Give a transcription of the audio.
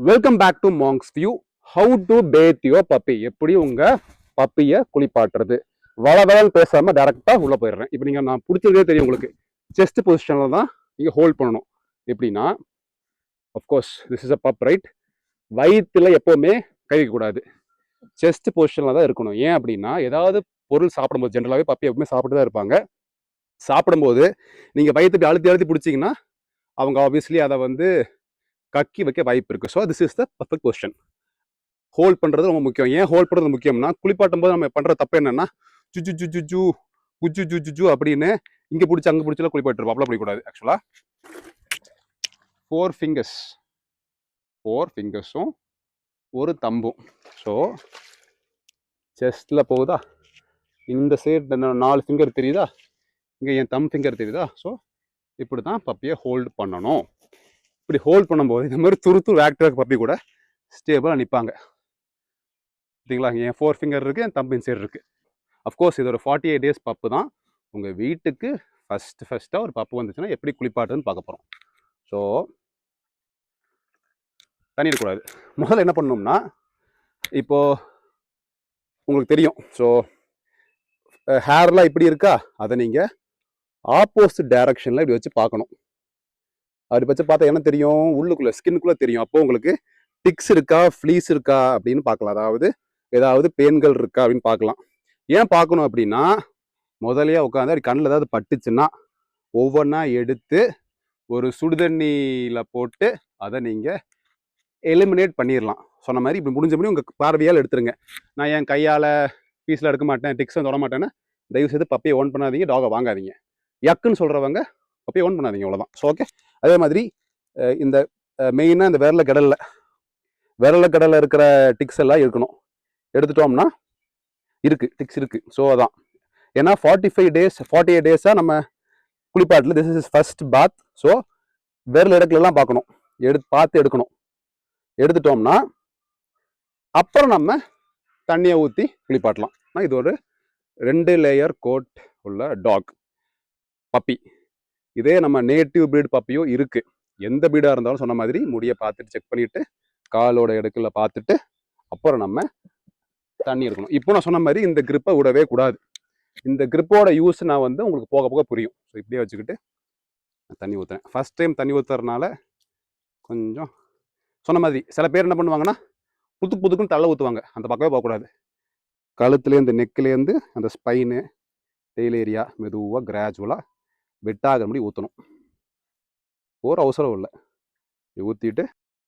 Welcome back to Monks View. How to bathe your puppy. எப்படி உங்க பப்பியை குளிப்பாட்டுறது. வளவளன்னு பேசாம டைரக்டா உள்ள போயிடுறேன். இப்போ நீங்க நான் பிடிச்சதே தெரியும் உங்களுக்கு. செஸ்ட் பொசிஷன்ல தான் நீங்க ஹோல்ட் பண்ணணும். எப்படின்னா of course this is a pup right. வயிற்றுல எப்பவுமே கை வைக்கக்கூடாது. செஸ்ட் பொசிஷன்ல தான் இருக்கணும். ஏன் அப்படின்னா ஏதாவது பொருள் சாப்பிடும்போது ஜென்ரலாகவே பப்பி எப்பவுமே சாப்பிட்டு தான் இருப்பாங்க. சாப்பிடும்போது நீங்க வயிற்றுக்கு அழுத்தி அழுத்தி பிடிச்சிங்கன்னா அவங்க ஆப்வியஸ்லி அதை வந்து கக்கி வைக்க வாய்ப்பு இருக்குது. So this is the perfect position. Hold பண்ணுறது ரொம்ப முக்கியம். ஏன் ஹோல்ட் பண்ணுறது முக்கியம்னா குளிப்பாட்டும் போது நம்ம பண்ணுற தப்பு என்னன்னா ஜு ஜு ஜு ஜு குஜு ஜு ஜு ஜு அப்படின்னு இங்கே பிடிச்சி அங்கே பிடிச்சலாம் குளிப்பாட்டுருப்போம். அப்படிலாம் பிடிக்கூடாது. ஆக்சுவலாக ஃபோர் ஃபிங்கர்ஸும் ஒரு தம்பும். ஸோ செஸ்டில் போகுதா, இந்த சைடு 4 ஃபிங்கர் தெரியுதா, இங்கே என் தம் ஃபிங்கர் தெரியுதா. ஸோ இப்படி தான் பப்பியை ஹோல்டு பண்ணணும். இப்படி ஹோல்ட் பண்ணும்போது இந்த மாதிரி துரு ஆக்டிவாக பப்பி கூட ஸ்டேபிளாக நிற்பாங்க. சரிங்களா. என் 4 ஃபிங்கர் இருக்குது, என் தம்பின் சைடு இருக்குது. அஃப்கோர்ஸ் இது ஒரு 48 days பப்பு தான். உங்கள் வீட்டுக்கு ஃபஸ்ட்டாக ஒரு பப்பு வந்துச்சுன்னா எப்படி குளிப்பாட்டுன்னு பார்க்க போகிறோம். ஸோ தண்ணி இருக்கக்கூடாது. முதல்ல என்ன பண்ணணும்னா இப்போது உங்களுக்கு தெரியும். ஸோ ஹேர்லாம் இப்படி இருக்கா, அதை நீங்கள் ஆப்போசிட் டைரக்ஷனில் இப்படி வச்சு பார்க்கணும். அப்படி வச்சு பார்த்தா என்ன தெரியும், உள்ளுக்குள்ளே ஸ்கின்னுக்குள்ளே தெரியும். அப்போது உங்களுக்கு டிக்ஸ் இருக்கா, ஃப்ளீஸ் இருக்கா அப்படின்னு பார்க்கலாம். அதாவது ஏதாவது பேன்கள் இருக்கா அப்படின்னு பார்க்கலாம். ஏன் பார்க்கணும் அப்படின்னா முதலையே உட்காந்து அப்படி கண்ணில் ஏதாவது பட்டுச்சுன்னா ஒவ்வொன்றா எடுத்து ஒரு சுடுதண்ணியில் போட்டு அதை நீங்கள் எலிமினேட் பண்ணிடலாம். சொன்ன மாதிரி இப்படி முடிஞ்ச முடியும் உங்கள் பார்வையால் எடுத்துருங்க. நான் என் கையால் பீஸில் எடுக்க மாட்டேன், டிக்ஸை தொட மாட்டேன்னா தயவு செய்து பப்பியை ஓன் பண்ணாதீங்க, டாகை வாங்காதீங்க. யக்குன்னு சொல்கிறவங்க பப்பியை ஓன் பண்ணாதீங்க, அவ்வளோதான். So okay. அதே மாதிரி இந்த மெயினாக இந்த விரல கடலில் இருக்கிற டிக்ஸ் எல்லாம் இருக்கணும். எடுத்துட்டோம்னா டிக்ஸ் இருக்குது. ஸோ அதான் ஏன்னா 48 days நம்ம குளிப்பாட்டில் this is first bath. So விரல் இடத்துலலாம் பார்க்கணும், பார்த்து எடுக்கணும். எடுத்துட்டோம்னா அப்புறம் நம்ம தண்ணியை ஊற்றி குளிப்பாட்டலாம். இது ஒரு 2 லேயர் கோட் உள்ள டாக் பப்பி. இதே நம்ம நேட்டிவ் பிரீட் பப்பியும் இருக்குது. எந்த பிரீடாக இருந்தாலும் சொன்ன மாதிரி முடியை பார்த்துட்டு செக் பண்ணிவிட்டு காலோட இடத்துல பார்த்துட்டு அப்புறம் நம்ம தண்ணி இருக்கணும். இப்போ நான் சொன்ன மாதிரி இந்த கிரிப்பை விடவே கூடாது. இந்த கிரிப்போட யூஸ் நான் வந்து உங்களுக்கு போக போக புரியும். ஸோ இப்படியே வச்சுக்கிட்டு தண்ணி ஊற்றுறேன். ஃபர்ஸ்ட் டைம் தண்ணி ஊற்றுறதுனால கொஞ்சம் சொன்ன மாதிரி சில பேர் என்ன பண்ணுவாங்கன்னா புதுக்குன்னு தள்ள ஊற்றுவாங்க. அந்த பக்கமே போகக்கூடாது. கழுத்துலேருந்து நெக்கிலேருந்து அந்த ஸ்பைனு டெய்ல் ஏரியா மெதுவாக கிராஜுவலாக வெட்டாகிற முடி ஊற்றணும். ஒரு அவசரம் இல்லை. ஊற்றிட்டு